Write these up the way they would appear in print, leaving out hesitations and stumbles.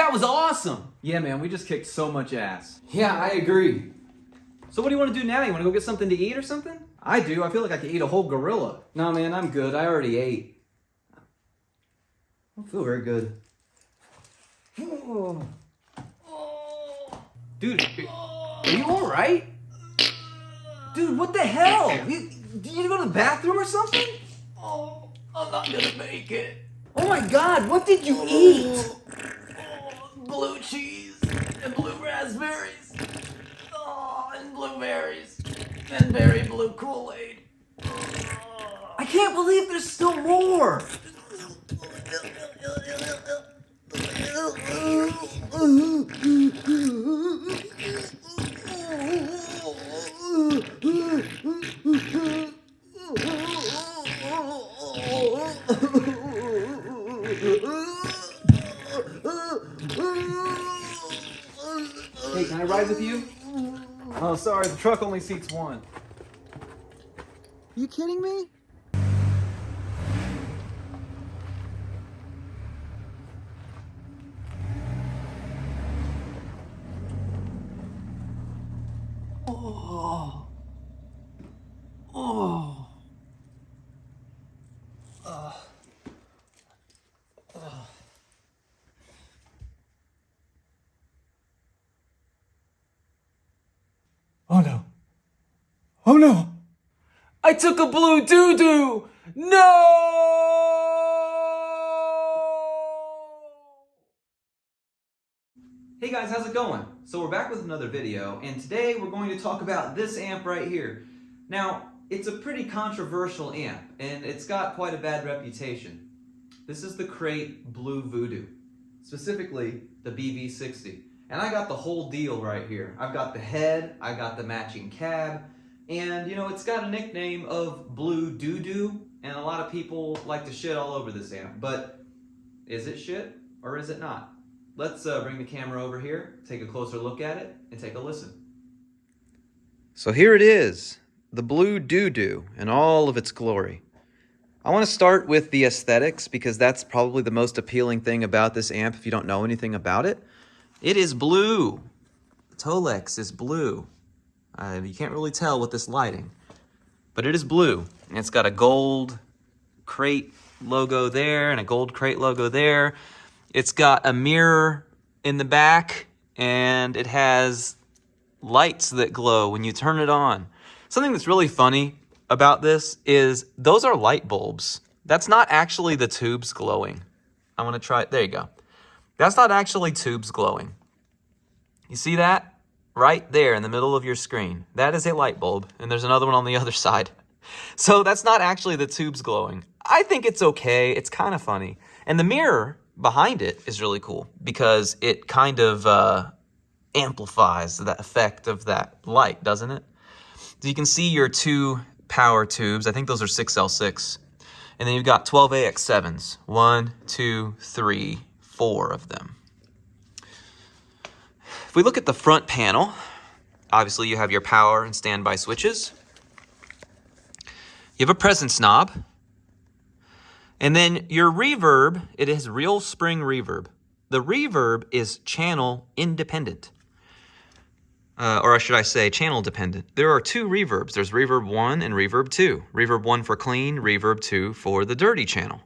that was awesome. Yeah, man, we just kicked so much ass. Yeah, I agree. So what do you want to do now? You want to go get something to eat or something? I do. I feel like I could eat a whole gorilla. No, man, I'm good. I already ate. I don't feel very good. Dude, are you all right? Dude, what the hell? Did you go to the bathroom or something? Oh, I'm not gonna make it. Oh my God, what did you eat? Blue cheese and blue raspberries. Oh, and blueberries and berry blue Kool-Aid. I can't believe there's still more. Hey, can I ride with you? Oh, sorry, the truck only seats one. You kidding me? Oh. Oh. Oh no. Oh no. I took a Blue Doodoo! No! Hey guys, how's it going? So we're back with another video, and today we're going to talk about this amp right here. Now, it's a pretty controversial amp, and it's got quite a bad reputation. This is the Crate Blue Voodoo, specifically the BV60. And I got the whole deal right here. I've got the head, I got the matching cab, and you know, it's got a nickname of Blue Doodoo, and a lot of people like to shit all over this amp, but is it shit or is it not? Let's bring the camera over here, take a closer look at it, and take a listen. So here it is, the Blue Doodoo in all of its glory. I want to start with the aesthetics because that's probably the most appealing thing about this amp if you don't know anything about it. It is blue. The Tolex is blue. You can't really tell with this lighting, but it is blue. And it's got a gold Crate logo there and a gold Crate logo there. It's got a mirror in the back, and it has lights that glow when you turn it on. Something that's really funny about this is those are light bulbs. That's not actually the tubes glowing. I want to try it. There you go. That's not actually tubes glowing. You see that? Right there in the middle of your screen. That is a light bulb, and there's another one on the other side. So that's not actually the tubes glowing. I think it's okay. It's kind of funny. And the mirror behind it is really cool because it kind of amplifies the effect of that light, doesn't it? So you can see your two power tubes. I think those are 6L6. And then you've got 12AX7s. 1, 2, 3, 4 of them. If we look at the front panel, obviously you have your power and standby switches. You have a presence knob. And then your reverb, it has real spring reverb. The reverb is channel independent. Or should I say channel dependent. There are two reverbs. There's reverb 1 and reverb 2. Reverb 1 for clean, reverb 2 for the dirty channel.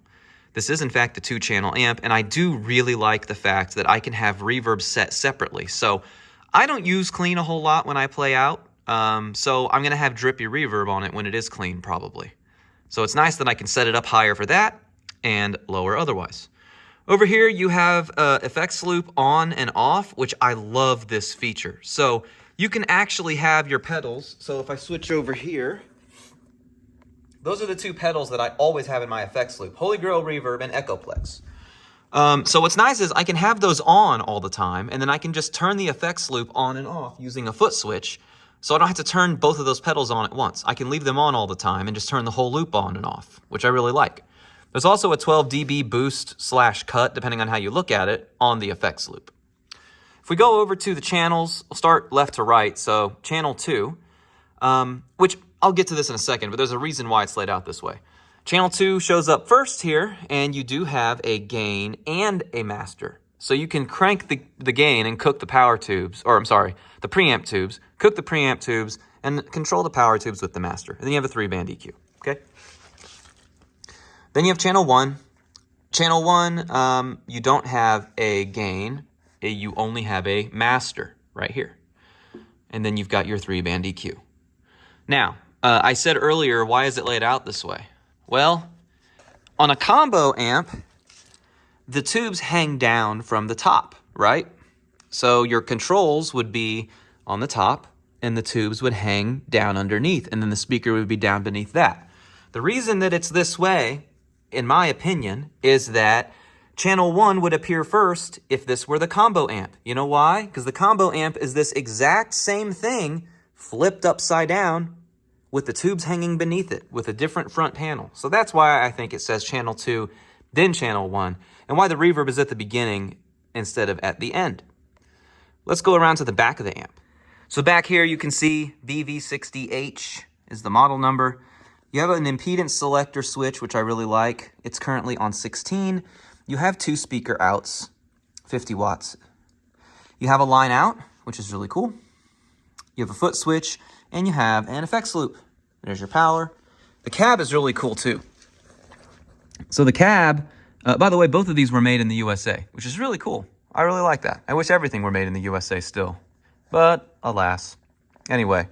This is in fact a 2-channel amp, and I do really like the fact that I can have reverb set separately. So I don't use clean a whole lot when I play out, so I'm gonna have drippy reverb on it when it is clean probably. So it's nice that I can set it up higher for that and lower otherwise. Over here you have effects loop on and off, which I love this feature. So you can actually have your pedals. So if I switch over here, those are the two pedals that I always have in my effects loop, Holy Grail Reverb and Echoplex. So what's nice is I can have those on all the time, and then I can just turn the effects loop on and off using a foot switch, so I don't have to turn both of those pedals on at once. I can leave them on all the time and just turn the whole loop on and off, which I really like. There's also a 12 dB boost / cut, depending on how you look at it, on the effects loop. If we go over to the channels, we'll start left to right. So channel 2, which I'll get to this in a second, but there's a reason why it's laid out this way. Channel 2 shows up first here, and you do have a gain and a master. So you can crank the gain and cook the power tubes, or I'm sorry, the preamp tubes, cook the preamp tubes, and control the power tubes with the master. And then you have a 3-band EQ, okay? Then you have channel 1. Channel 1, you don't have a gain. You only have a master right here. And then you've got your 3-band EQ. Now, I said earlier, why is it laid out this way? Well, on a combo amp, the tubes hang down from the top, right? So your controls would be on the top, and the tubes would hang down underneath, and then the speaker would be down beneath that. The reason that it's this way, in my opinion, is that channel 1 would appear first if this were the combo amp. You know why? Because the combo amp is this exact same thing flipped upside down with the tubes hanging beneath it with a different front panel. So that's why I think it says channel 2, then channel 1, and why the reverb is at the beginning instead of at the end. Let's go around to the back of the amp. So back here you can see BV60H is the model number. You have an impedance selector switch, which I really like. It's currently on 16. You have 2 speaker outs, 50 watts. You have a line out, which is really cool. You have a foot switch, and you have an effects loop. There's your power. The cab is really cool too. So the cab, by the way, both of these were made in the USA, which is really cool. I really like that. I wish everything were made in the USA still, but alas. Anyway,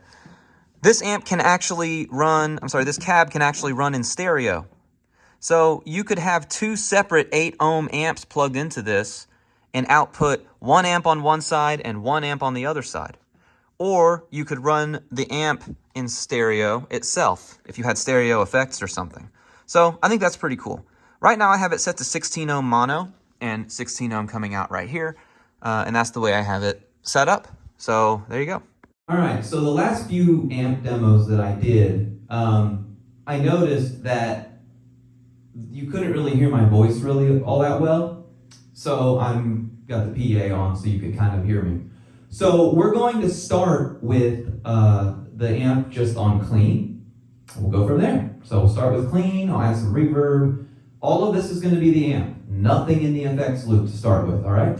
this amp can actually run, this cab can actually run in stereo. So you could have 2 separate 8 ohm amps plugged into this and output 1 amp on one side and 1 amp on the other side. Or you could run the amp in stereo itself if you had stereo effects or something. So I think that's pretty cool. Right now I have it set to 16 ohm mono and 16 ohm coming out right here. And that's the way I have it set up. So there you go. All right, so the last few amp demos that I did, I noticed that you couldn't really hear my voice really all that well. So got the PA on so you could kind of hear me. So we're going to start with the amp just on clean. We'll go from there. So we'll start with clean, I'll add some reverb. All of this is going to be the amp. Nothing in the effects loop to start with, all right?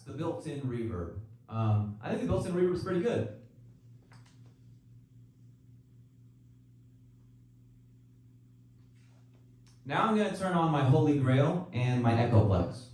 The built-in reverb. I think the built-in reverb is pretty good. Now I'm going to turn on my Holy Grail and my Echoplex.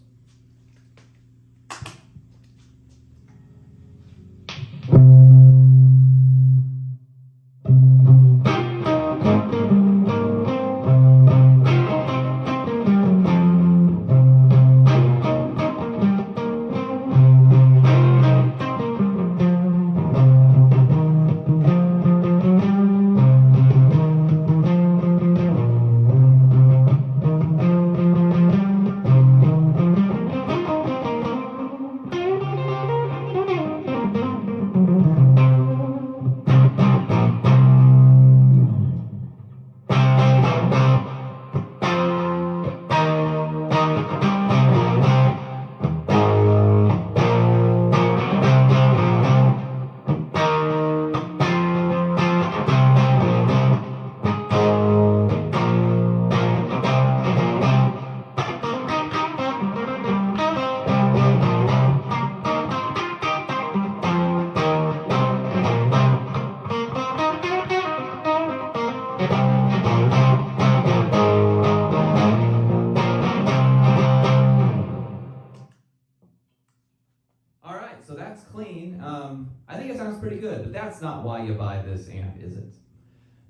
But that's not why you buy this amp, is it?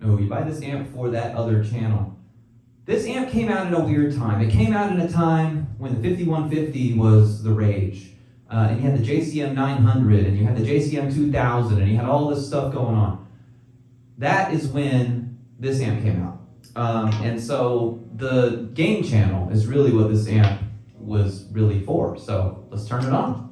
No, you buy this amp for that other channel. This amp came out at a weird time. It came out at a time when the 5150 was the rage. And you had the JCM 900, and you had the JCM 2000, and you had all this stuff going on. That is when this amp came out. And so the gain channel is really what this amp was really for. So let's turn it on.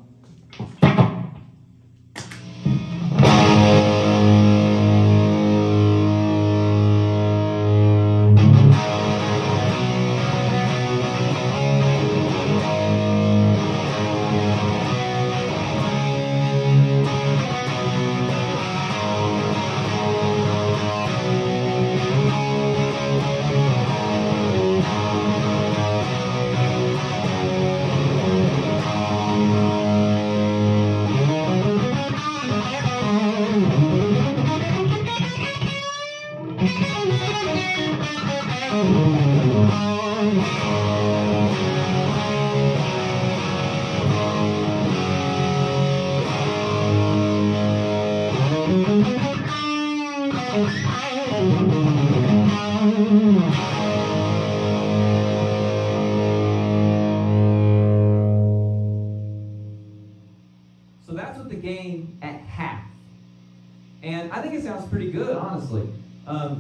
So that's with the gain at half. And I think it sounds pretty good, honestly.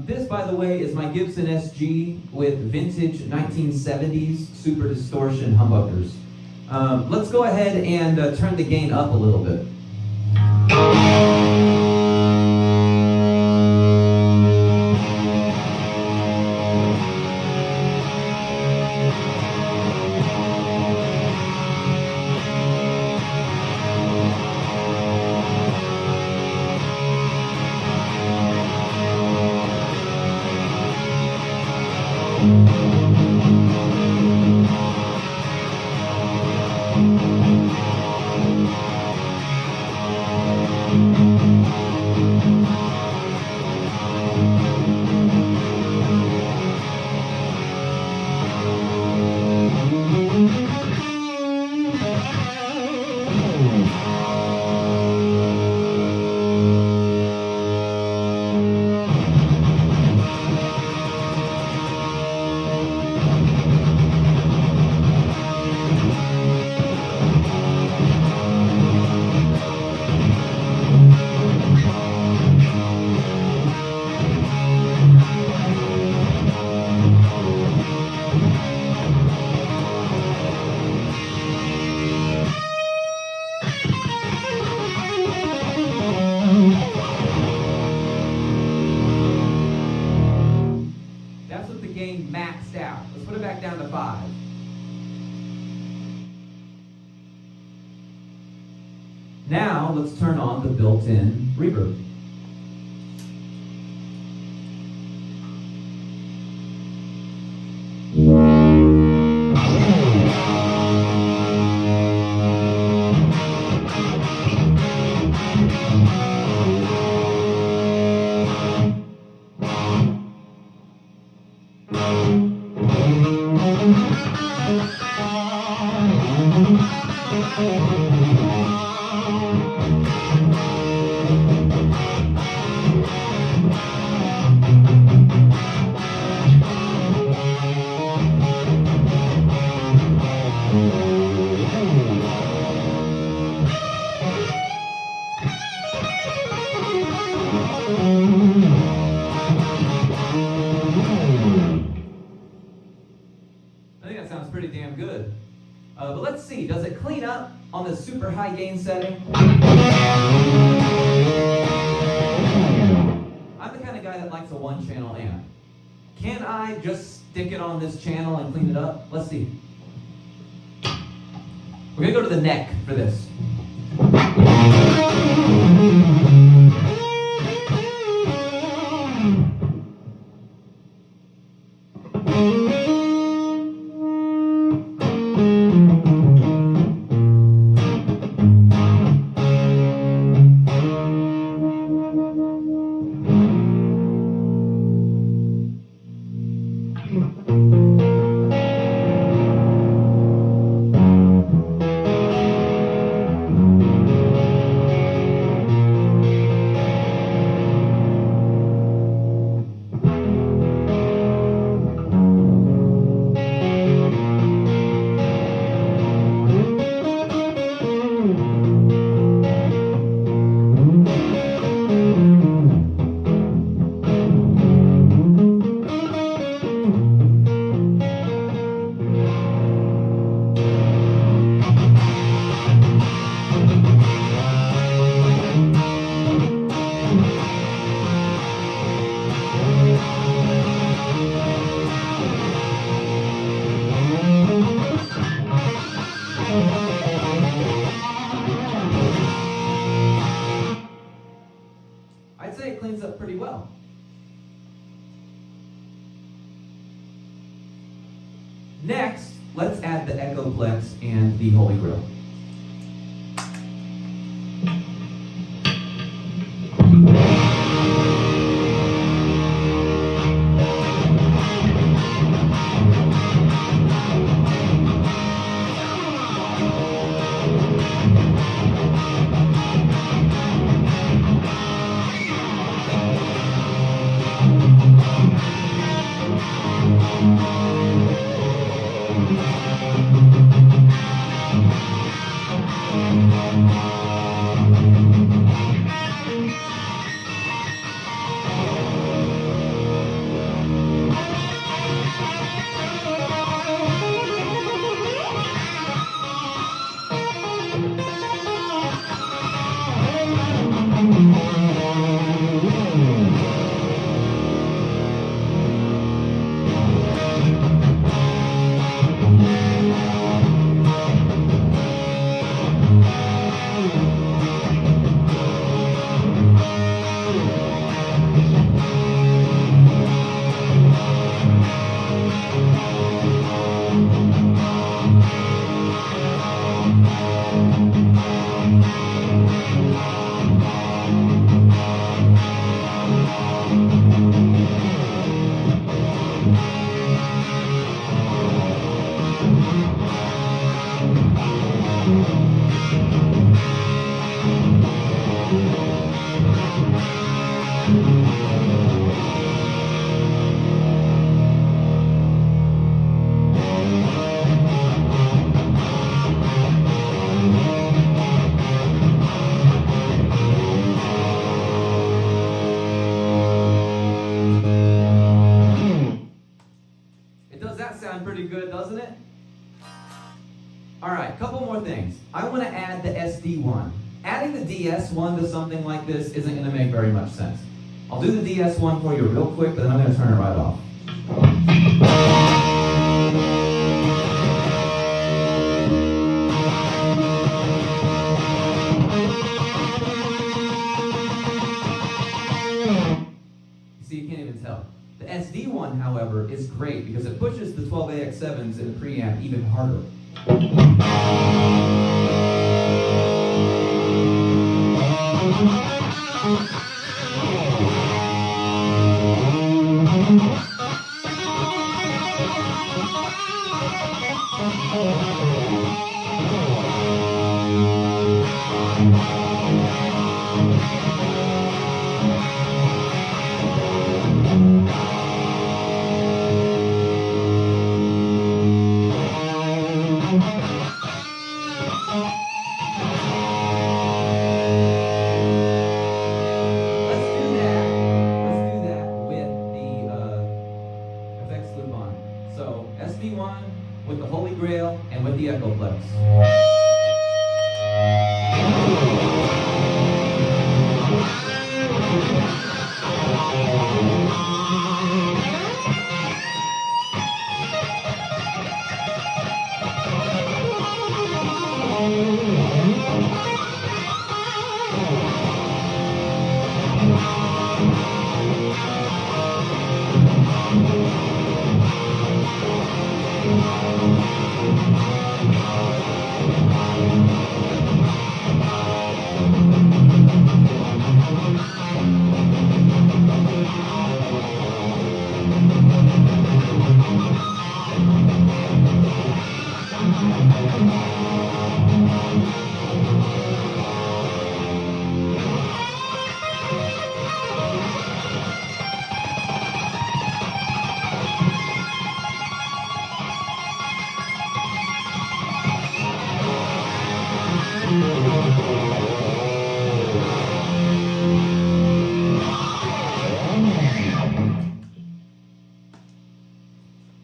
This, by the way, is my Gibson SG with vintage 1970s super distortion humbuckers. Let's go ahead and turn the gain up a little bit. That's with the gain maxed out. Let's put it back down to 5. Now let's turn on the built-in reverb. I think that sounds pretty damn good. But let's see, does it clean up on the super high gain setting? I'm the kind of guy that likes a one-channel amp. Can I just stick it on this channel and clean it up? Let's see. We're gonna go to the neck for this. Next, let's add the Echoplex and the Holy Grail. Pretty good, doesn't it? Alright, couple more things. I want to add the SD1. Adding the DS1 to something like this isn't going to make very much sense. I'll do the DS1 for you real quick, but then I'm going to turn it right off. See, you can't even tell. The SD1, however, is great because it pushes the 12AX7s in the preamp even harder. SD1 with the Holy Grail and with the Echoplex.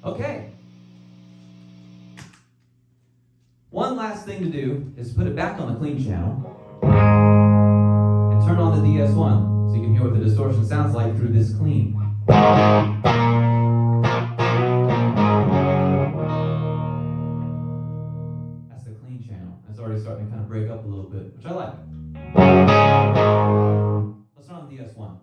Okay. One last thing to do is put it back on the clean channel and turn on the DS1 so you can hear what the distortion sounds like through this clean. That's the clean channel. It's already starting to kind of break up a little bit, which I like. Let's turn on the DS1.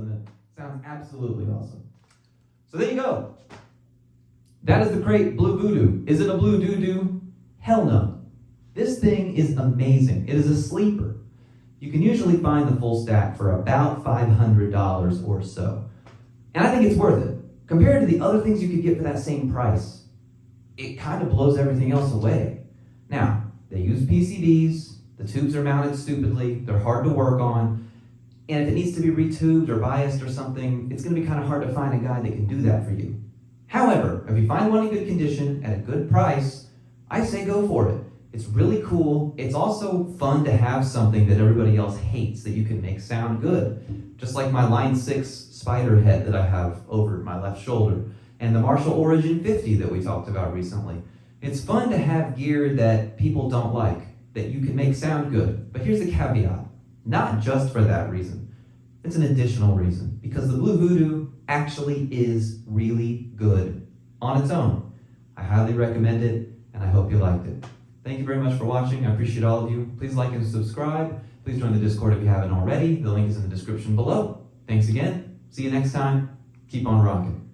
doesn't it? Sounds absolutely awesome. So there you go. That is the Crate Blue Voodoo. Is it a Blue Doodoo? Hell no. This thing is amazing. It is a sleeper. You can usually find the full stack for about $500 or so. And I think it's worth it. Compared to the other things you could get for that same price, it kind of blows everything else away. Now, they use PCBs, the tubes are mounted stupidly, they're hard to work on, and if it needs to be retubed or biased or something, it's going to be kind of hard to find a guy that can do that for you. However, if you find one in good condition at a good price, I say go for it. It's really cool. It's also fun to have something that everybody else hates that you can make sound good. Just like my Line 6 spider head that I have over my left shoulder, and the Marshall Origin 50 that we talked about recently. It's fun to have gear that people don't like, that you can make sound good. But here's the caveat, not just for that reason. It's an additional reason, because the Blue Voodoo actually is really good on its own. I highly recommend it, and I hope you liked it. Thank you very much for watching. I appreciate all of you. Please like and subscribe. Please join the Discord if you haven't already. The link is in the description below. Thanks again. See you next time. Keep on rocking.